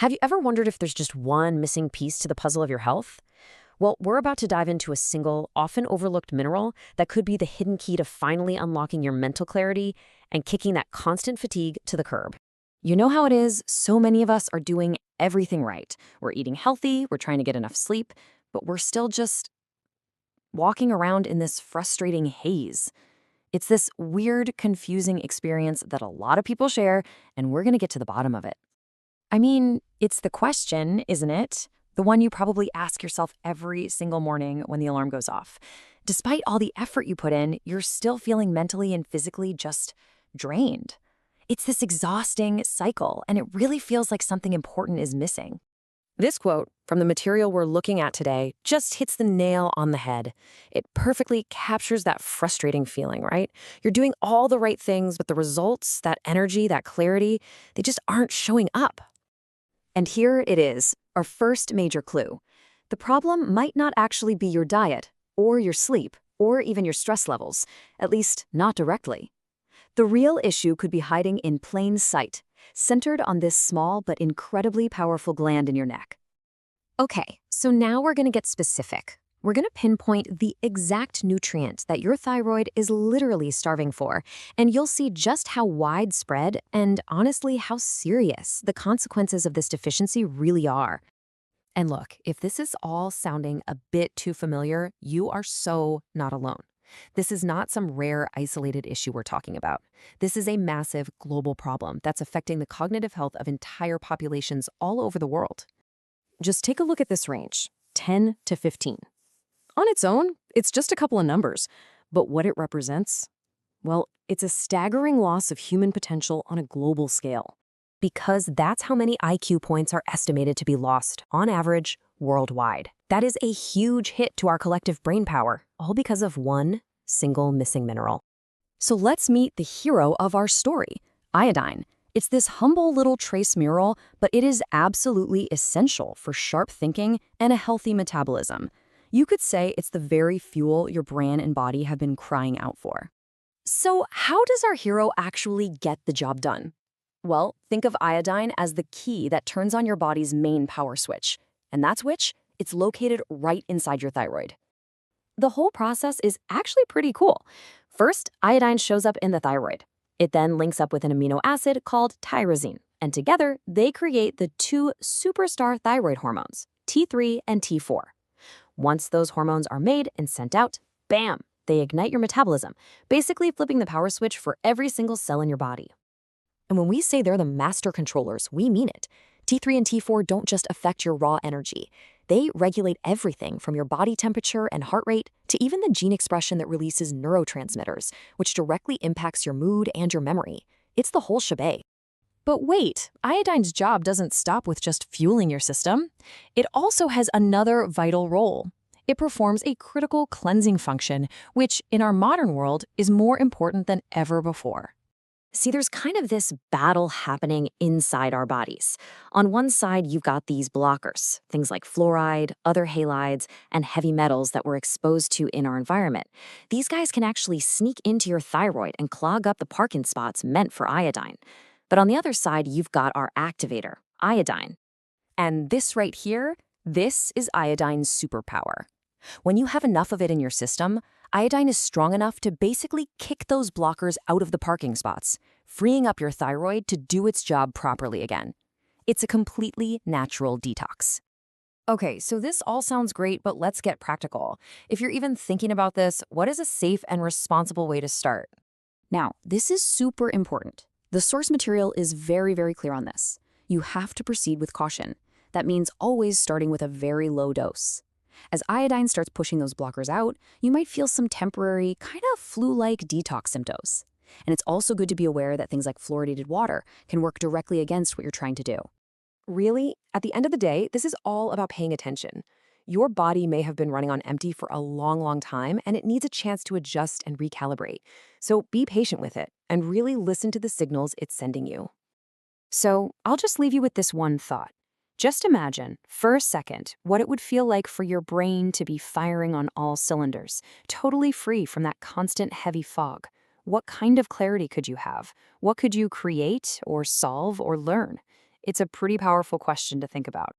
Have you ever wondered if there's just one missing piece to the puzzle of your health? Well, we're about to dive into a single, often overlooked mineral that could be the hidden key to finally unlocking your mental clarity and kicking that constant fatigue to the curb. You know how it is, so many of us are doing everything right. We're eating healthy, we're trying to get enough sleep, but we're still just walking around in this frustrating haze. It's this weird, confusing experience that a lot of people share, and we're going to get to the bottom of it. I mean, it's the question, isn't it? The one you probably ask yourself every single morning when the alarm goes off. Despite all the effort you put in, you're still feeling mentally and physically just drained. It's this exhausting cycle, and it really feels like something important is missing. This quote from the material we're looking at today just hits the nail on the head. It perfectly captures that frustrating feeling, right? You're doing all the right things, but the results, that energy, that clarity, they just aren't showing up. And here it is, our first major clue. The problem might not actually be your diet, or your sleep, or even your stress levels, at least not directly. The real issue could be hiding in plain sight, centered on this small but incredibly powerful gland in your neck. Okay, so now we're going to get specific. We're going to pinpoint the exact nutrient that your thyroid is literally starving for, and you'll see just how widespread and honestly how serious the consequences of this deficiency really are. And look, if this is all sounding a bit too familiar, you are so not alone. This is not some rare, isolated issue we're talking about. This is a massive global problem that's affecting the cognitive health of entire populations all over the world. Just take a look at this range, 10 to 15. On its own, it's just a couple of numbers, but what it represents? Well, it's a staggering loss of human potential on a global scale. Because that's how many IQ points are estimated to be lost, on average, worldwide. That is a huge hit to our collective brain power, all because of one single missing mineral. So let's meet the hero of our story, iodine. It's this humble little trace mineral, but it is absolutely essential for sharp thinking and a healthy metabolism. You could say it's the very fuel your brain and body have been crying out for. So how does our hero actually get the job done? Well, think of iodine as the key that turns on your body's main power switch. And that switch, it's located right inside your thyroid. The whole process is actually pretty cool. First, iodine shows up in the thyroid. It then links up with an amino acid called tyrosine, and together they create the two superstar thyroid hormones, T3 and T4. Once those hormones are made and sent out, bam, they ignite your metabolism, basically flipping the power switch for every single cell in your body. And when we say they're the master controllers, we mean it. T3 and T4 don't just affect your raw energy. They regulate everything from your body temperature and heart rate to even the gene expression that releases neurotransmitters, which directly impacts your mood and your memory. It's the whole shebang. But wait, iodine's job doesn't stop with just fueling your system. It also has another vital role. It performs a critical cleansing function, which in our modern world is more important than ever before. See, there's kind of this battle happening inside our bodies. On one side, you've got these blockers, things like fluoride, other halides, and heavy metals that we're exposed to in our environment. These guys can actually sneak into your thyroid and clog up the parking spots meant for iodine. But on the other side, you've got our activator, iodine. And this right here, this is iodine's superpower. When you have enough of it in your system, iodine is strong enough to basically kick those blockers out of the parking spots, freeing up your thyroid to do its job properly again. It's a completely natural detox. Okay, so this all sounds great, but let's get practical. If you're even thinking about this, what is a safe and responsible way to start? Now, this is super important. The source material is very, very clear on this. You have to proceed with caution. That means always starting with a very low dose. As iodine starts pushing those blockers out, you might feel some temporary, kind of flu-like detox symptoms. And it's also good to be aware that things like fluoridated water can work directly against what you're trying to do. Really, at the end of the day, this is all about paying attention. Your body may have been running on empty for a long, long time, and it needs a chance to adjust and recalibrate. So be patient with it and really listen to the signals it's sending you. So I'll just leave you with this one thought. Just imagine, for a second, what it would feel like for your brain to be firing on all cylinders, totally free from that constant heavy fog. What kind of clarity could you have? What could you create or solve or learn? It's a pretty powerful question to think about.